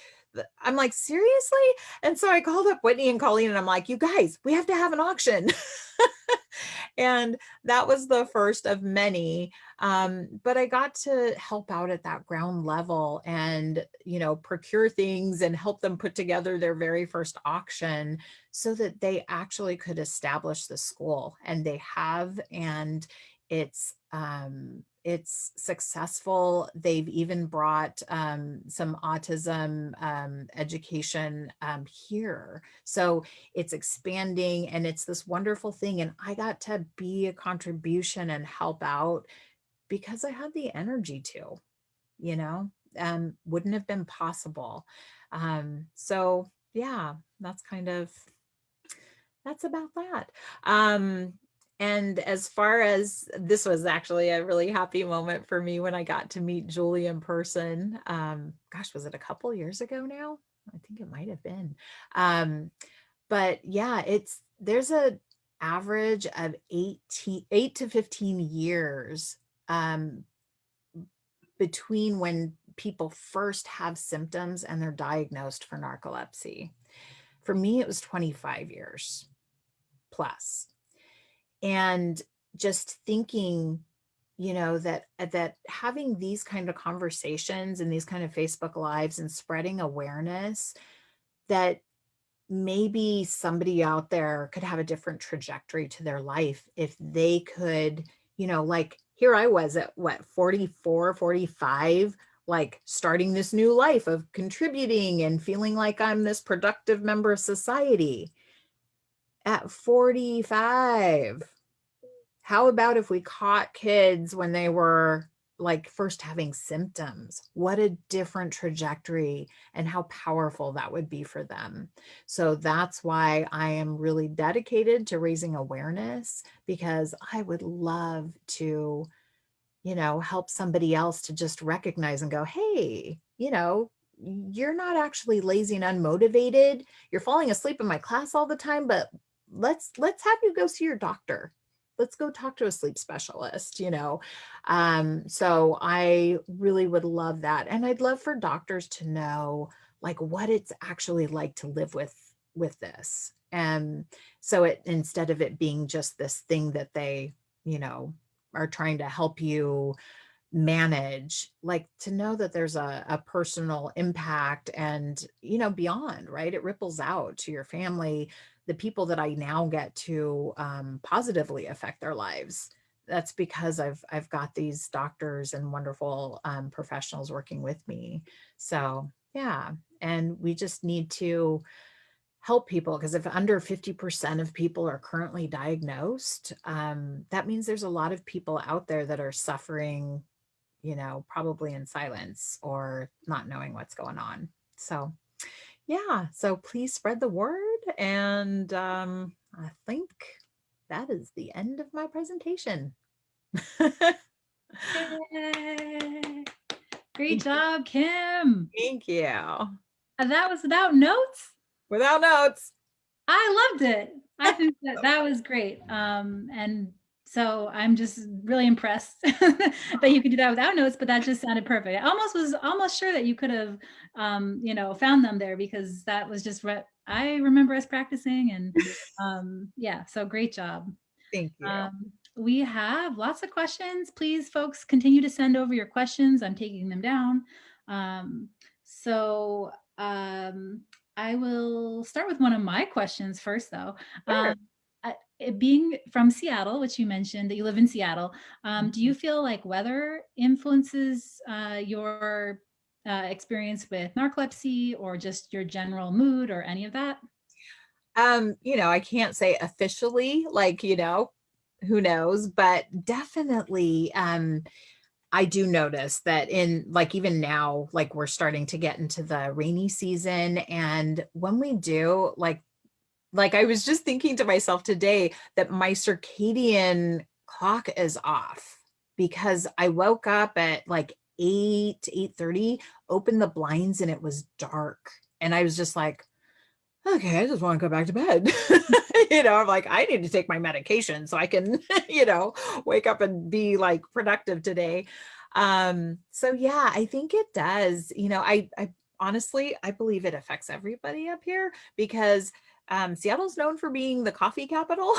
I'm like, seriously? And so I called up Whitney and Colleen and I'm like, you guys, we have to have an auction. And that was the first of many. But I got to help out at that ground level and, procure things and help them put together their very first auction so that they actually could establish the school. And they have, and it's successful. They've even brought some autism education here. So it's expanding and it's this wonderful thing. And I got to be a contribution and help out because I had the energy to, you know, wouldn't have been possible. So yeah, that's about that. And as far as this was actually a really happy moment for me when I got to meet Julie in person. Gosh, was it a couple years ago now? I think it might have been. But yeah, there's a average of 8 to 15 years between when people first have symptoms and they're diagnosed for narcolepsy. For me, it was 25 years plus. And just thinking, that having these kind of conversations and these kind of Facebook lives and spreading awareness that maybe somebody out there could have a different trajectory to their life if they could, like here I was at what, 44, 45, like starting this new life of contributing and feeling like I'm this productive member of society. At 45, how about if we caught kids when they were like first having symptoms? What a different trajectory and how powerful that would be for them. So that's why I am really dedicated to raising awareness, because I would love to, help somebody else to just recognize and go, hey, you're not actually lazy and unmotivated. You're falling asleep in my class all the time, but let's have you go see your doctor. Let's go talk to a sleep specialist, So I really would love that. And I'd love for doctors to know like what it's actually like to live with this. And so instead of it being just this thing that they, are trying to help you manage, like to know that there's a personal impact and, beyond, right? It ripples out to your family, the people that I now get to positively affect their lives. That's because I've got these doctors and wonderful professionals working with me. So yeah, and we just need to help people, because if under 50% of people are currently diagnosed, that means there's a lot of people out there that are suffering, probably in silence or not knowing what's going on. So yeah, so please spread the word. And I think that is the end of my presentation. Yay. Great job, Kim. Thank you. And that was without notes? Without notes. I loved it. I think that was great. And so I'm just really impressed that you could do that without notes, but that just sounded perfect. I was almost sure that you could have, found them there, because that was just what I remember us practicing. And yeah, so great job. Thank you. We have lots of questions. Please, folks, continue to send over your questions. I'm taking them down. So I will start with one of my questions first, though. Sure. Being from Seattle, which you mentioned that you live in Seattle, do you feel like weather influences your experience with narcolepsy, or just your general mood, or any of that? I can't say officially, like, who knows, but definitely I do notice that in like even now, like we're starting to get into the rainy season. And when we do, like I was just thinking to myself today that my circadian clock is off because I woke up at like 8 to 8:30, opened the blinds and it was dark. And I was just like, okay, I just want to go back to bed. I'm like, I need to take my medication so I can, wake up and be like productive today. So yeah, I think it does. honestly, I believe it affects everybody up here because Seattle's known for being the coffee capital.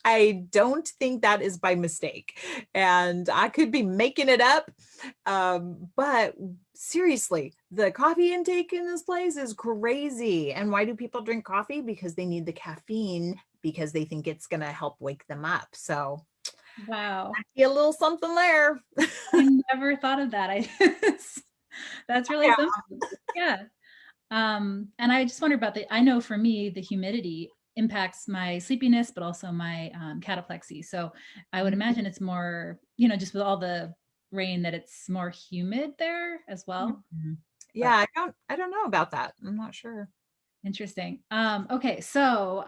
I don't think that is by mistake. And I could be making it up. But seriously, the coffee intake in this place is crazy. And why do people drink coffee? Because they need the caffeine because they think it's going to help wake them up. So, Wow. a little something there. I never thought of that. I that's really Yeah. something. Yeah. And I just wonder about I know for me, the humidity impacts my sleepiness, but also my cataplexy. So I would imagine it's more, just with all the rain that it's more humid there as well. Mhm. But Yeah, I don't know about that. I'm not sure. interesting. Okay, so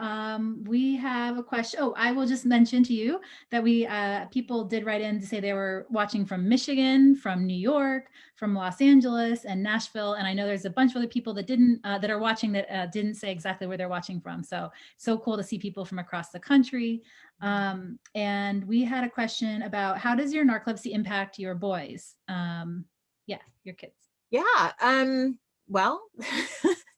we have a question. Oh, I will just mention to you that people did write in to say they were watching from Michigan, from New York, from Los Angeles, and Nashville. And I know there's a bunch of other people that didn't that are watching that didn't say exactly where they're watching from. So cool to see people from across the country. And we had a question about how does your narcolepsy impact your boys? Yeah, your kids. Yeah. Well,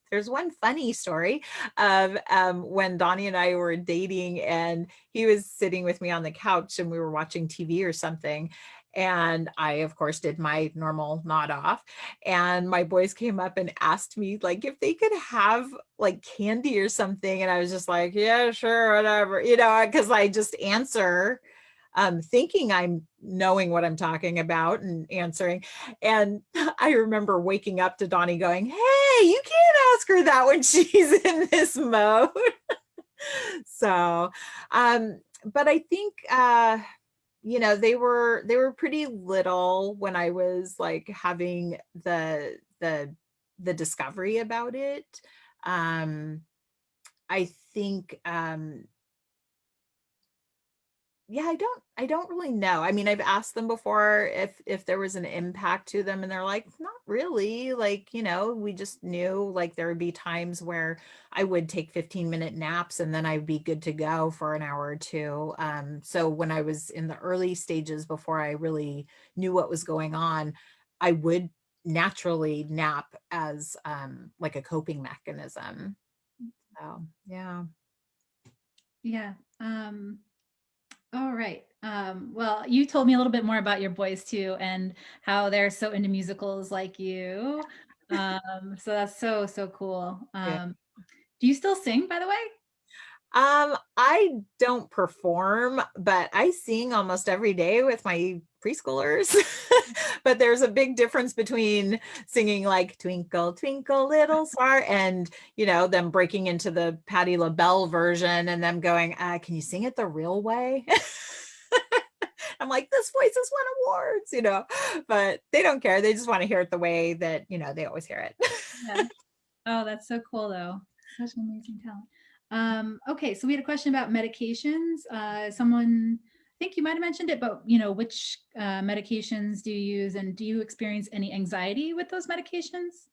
there's one funny story of when Donnie and I were dating, and he was sitting with me on the couch and we were watching TV or something. And I, of course, did my normal nod off. And my boys came up and asked me, like, if they could have like candy or something. And I was just like, yeah, sure, whatever, because I just answer thinking I'm knowing what I'm talking about and answering. And I remember waking up to Donnie going, hey, you can't ask her that when she's in this mode. So, but I think, they were pretty little when I was like having the discovery about it. I think, yeah, I don't really know. I mean, I've asked them before if there was an impact to them, and they're like, not really. Like, we just knew like there would be times where I would take 15-minute naps and then I'd be good to go for an hour or two. So when I was in the early stages before I really knew what was going on, I would naturally nap as like a coping mechanism. So yeah. Yeah. All right. Well, you told me a little bit more about your boys too, and how they're so into musicals like you. So that's so cool. Do you still sing, by the way? I don't perform, but I sing almost every day with my preschoolers. But there's a big difference between singing like Twinkle, Twinkle, Little Star and, them breaking into the Patti LaBelle version and them going, can you sing it the real way? I'm like, this voice has won awards, but they don't care. They just want to hear it the way that, they always hear it. Yeah. Oh, that's so cool though. Such an amazing talent. Okay, so we had a question about medications. Someone, I think you might have mentioned it, but which medications do you use, and do you experience any anxiety with those medications?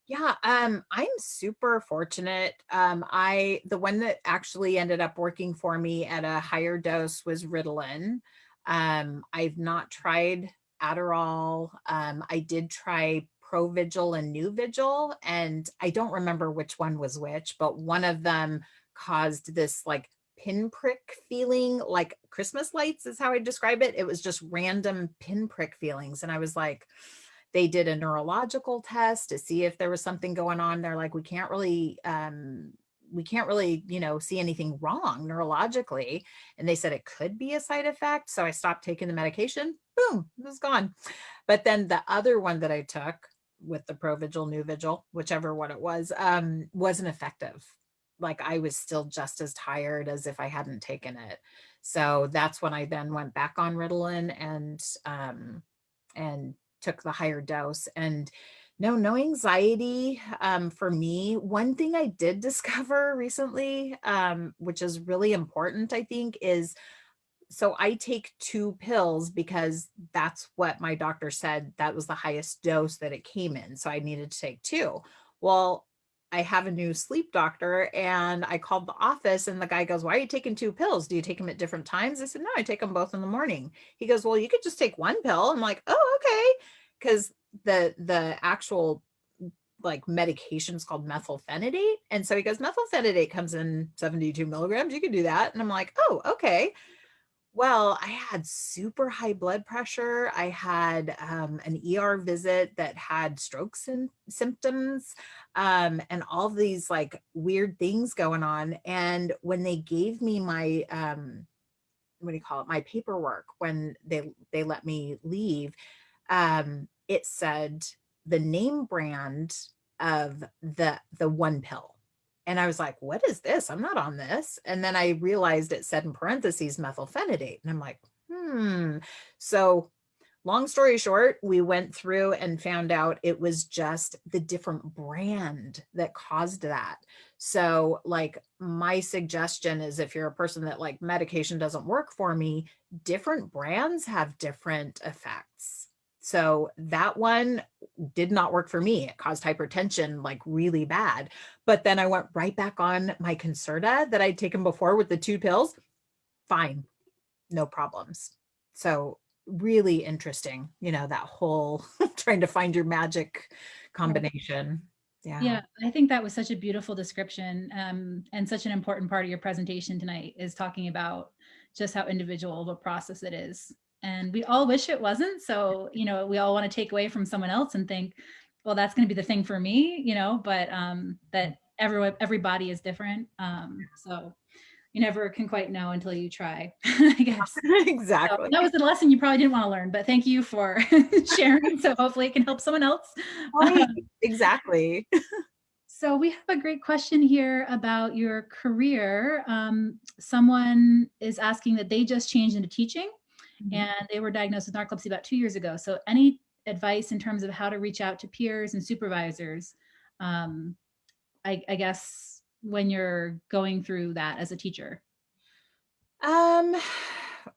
Yeah, I'm super fortunate. The one that actually ended up working for me at a higher dose was Ritalin. I've not tried Adderall. I did try Provigil and Nuvigil, and I don't remember which one was which, but one of them caused this like pinprick feeling, like Christmas lights is how I describe it. It was just random pinprick feelings, and I was like, they did a neurological test to see if there was something going on. They're like, we can't really, see anything wrong neurologically. And they said it could be a side effect. So I stopped taking the medication. Boom, it was gone. But then the other one that I took with the Provigil, Nuvigil, whichever one it was, wasn't effective. Like I was still just as tired as if I hadn't taken it. So that's when I then went back on Ritalin and took the higher dose. And no anxiety for me. One thing I did discover recently, which is really important, I think, is so I take 2 pills because that's what my doctor said that was the highest dose that it came in. So I needed to take 2. Well, I have a new sleep doctor and I called the office and the guy goes, why are you taking 2 pills? Do you take them at different times? I said, no, I take them both in the morning. He goes, well, you could just take 1 pill. I'm like, oh, okay. Because the actual like medications called methylphenidate. And so he goes, methylphenidate comes in 72 milligrams. You can do that. And I'm like, oh, okay. Well, I had super high blood pressure. I had an ER visit that had strokes and symptoms, and all these like weird things going on. And when they gave me my what do you call it, my paperwork, when they let me leave, it said the name brand of the one pill. And I was like, what is this? I'm not on this. And then I realized it said in parentheses methylphenidate. And I'm like, So long story short, we went through and found out it was just the different brand that caused that. So like my suggestion is, if you're a person that like medication doesn't work for me, different brands have different effects. So that one did not work for me. It caused hypertension like really bad. But then I went right back on my Concerta that I'd taken before with the 2 pills. Fine, no problems. So really interesting, that whole trying to find your magic combination. Yeah. Yeah, I think that was such a beautiful description, and such an important part of your presentation tonight is talking about just how individual of a process it is. And we all wish it wasn't. So, we all want to take away from someone else and think, well, that's going to be the thing for me, but that everybody is different. So you never can quite know until you try, I guess. So Exactly. that was the lesson you probably didn't want to learn, but thank you for sharing. So hopefully it can help someone else. Right. Exactly. So we have a great question here about your career. Someone is asking that they just changed into teaching and they were diagnosed with narcolepsy about 2 years ago. So any advice in terms of how to reach out to peers and supervisors, um, I guess, when you're going through that as a teacher? Um,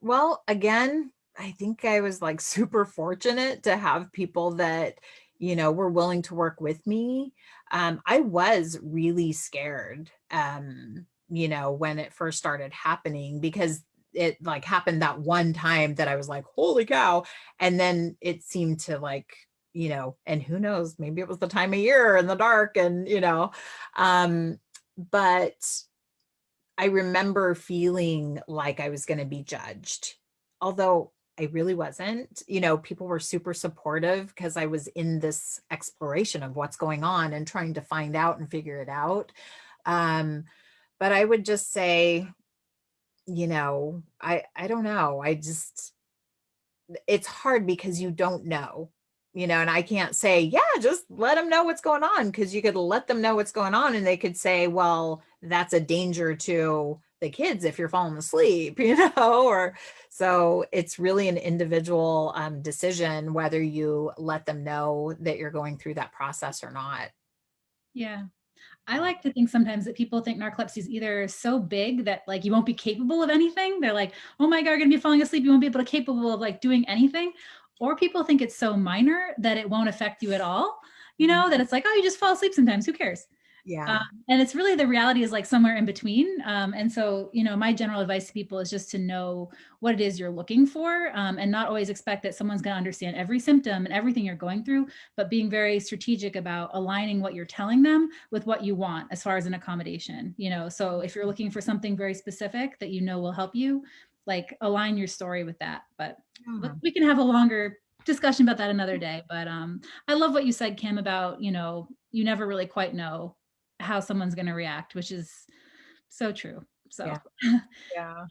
well, again, I think I was like super fortunate to have people that, were willing to work with me. I was really scared, when it first started happening, because it like happened that one time that I was like, holy cow. And then it seemed to like, and who knows, maybe it was the time of year in the dark and, but I remember feeling like I was going to be judged, although I really wasn't. People were super supportive because I was in this exploration of what's going on and trying to find out and figure it out. Um, but I would just say, I don't know. It's hard because you don't know, and I can't say, yeah, just let them know what's going on, because you could let them know what's going on and they could say, well, that's a danger to the kids if you're falling asleep, or so it's really an individual decision whether you let them know that you're going through that process or not. Yeah. I like to think sometimes that people think narcolepsy is either so big that like you won't be capable of anything. They're like, oh my God, you're gonna be falling asleep. You won't be able to capable of like doing anything. Or people think it's so minor that it won't affect you at all. That it's like, oh, you just fall asleep sometimes. Who cares? Um, Yeah. and it's really, the reality is like somewhere in between. And so, my general advice to people is just to know what it is you're looking for, and not always expect that someone's going to understand every symptom and everything you're going through, but being very strategic about aligning what you're telling them with what you want as far as an accommodation. So if you're looking for something very specific that will help you, like align your story with that. But Yeah. we can have a longer discussion about that another day. But I love what you said, Kim, about, you never really quite know how someone's going to react, which is so true. So Yeah. Yeah.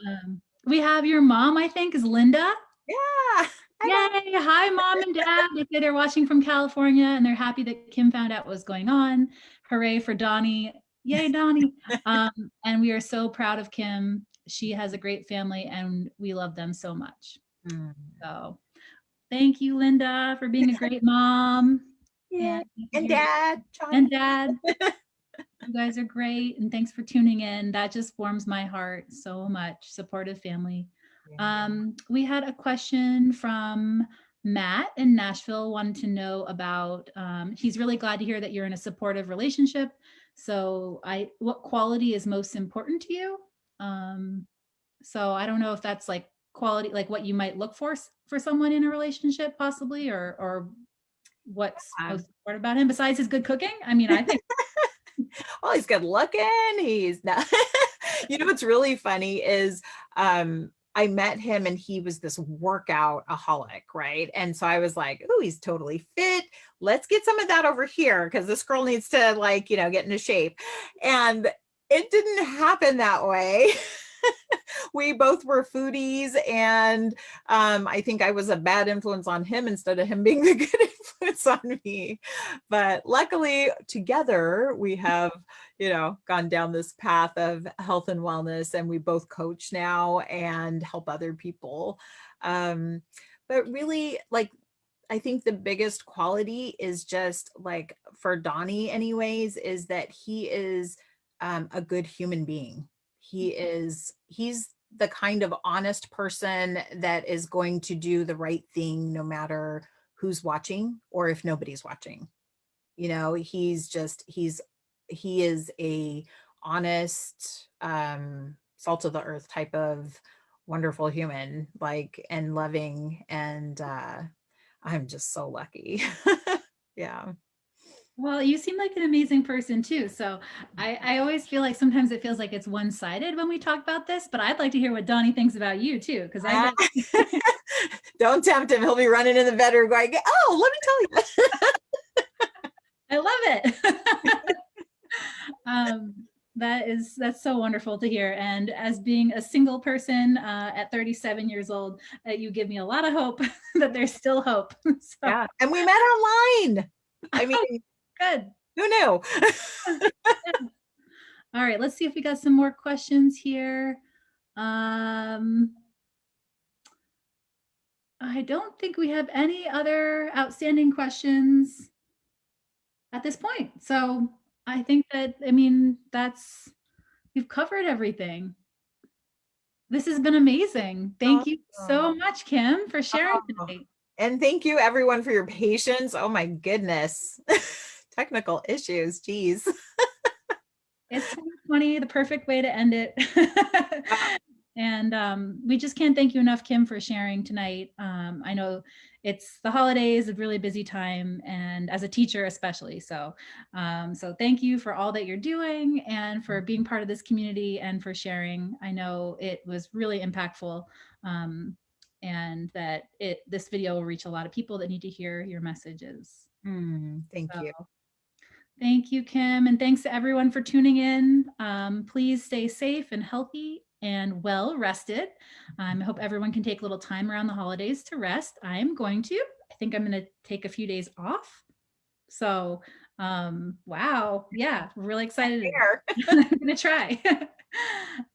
we have your mom, I think, is Linda. Yeah. I know. Yay. Hi, mom and dad. They say they're watching from California and they're happy that Kim found out what was going on. Hooray for Donnie. Yay, Donnie. Um, and we are so proud of Kim. She has a great family and we love them so much. So thank you, Linda, for being a great mom. Yeah. And And here's Dad, and Johnny. dad. You guys are great. And thanks for tuning in. That just warms my heart so much. Supportive family. Yeah. We had a question from Matt in Nashville, wanted to know about, he's really glad to hear that you're in a supportive relationship. So what quality is most important to you? So I don't know if that's like quality, like what you might look for someone in a relationship possibly, or what's Um, most What about him besides his good cooking? I mean, I think Well, he's good looking. He's not. You know what's really funny is I met him and he was this workout aholic, right? And so I was like, oh, he's totally fit. Let's get some of that over here because this girl needs to, like, get into shape. And it didn't happen that way. We both were foodies, and I think I was a bad influence on him instead of him being the good influence on me. But luckily, together we have, gone down this path of health and wellness, and we both coach now and help other people. But really, like, I think the biggest quality is just like for Donnie, anyways, is that he is a good human being. He's the kind of honest person that is going to do the right thing no matter who's watching or if nobody's watching. He is a honest, salt of the earth type of wonderful human, like, and loving, and I'm just so lucky. Yeah. well, you seem like an amazing person too. So I always feel like sometimes it feels like it's one-sided when we talk about this, but I'd like to hear what Donnie thinks about you too, because I Ah, bet don't tempt him. He'll be running in the bedroom going, oh, let me tell you. I love it. um, that's so wonderful to hear. And as being a single person at 37 years old, you give me a lot of hope that there's still hope. So Yeah. And we met online. I mean, good. who knew? Yeah. All right, let's see if we got some more questions here. I don't think we have any other outstanding questions at this point. So I think that, I mean, we've covered everything. This has been amazing. Thank you so Oh, much, Kim, for sharing oh. tonight. And thank you everyone for your patience. Oh my goodness. Technical issues. Geez. It's 2020, the perfect way to end it. Yeah. And we just can't thank you enough, Kim, for sharing tonight. I know it's the holidays, a really busy time, and as a teacher especially. So thank you for all that you're doing and for being part of this community and for sharing. I know it was really impactful, and that this video will reach a lot of people that need to hear your messages. Thank you. So thank you, Kim. And thanks to everyone for tuning in. Please stay safe and healthy and well rested. I hope everyone can take a little time around the holidays to rest. I'm going to. I think I'm going to take a few days off. So, wow. Yeah, we're really excited. I'm going to try.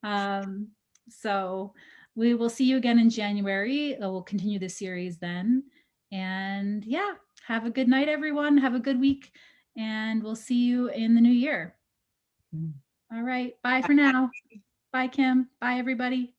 um, so, we will see you again in January. We'll continue the series then. And yeah, have a good night, everyone. Have a good week and we'll see you in the new year. All right. Bye for now. Bye, Kim. Bye, everybody.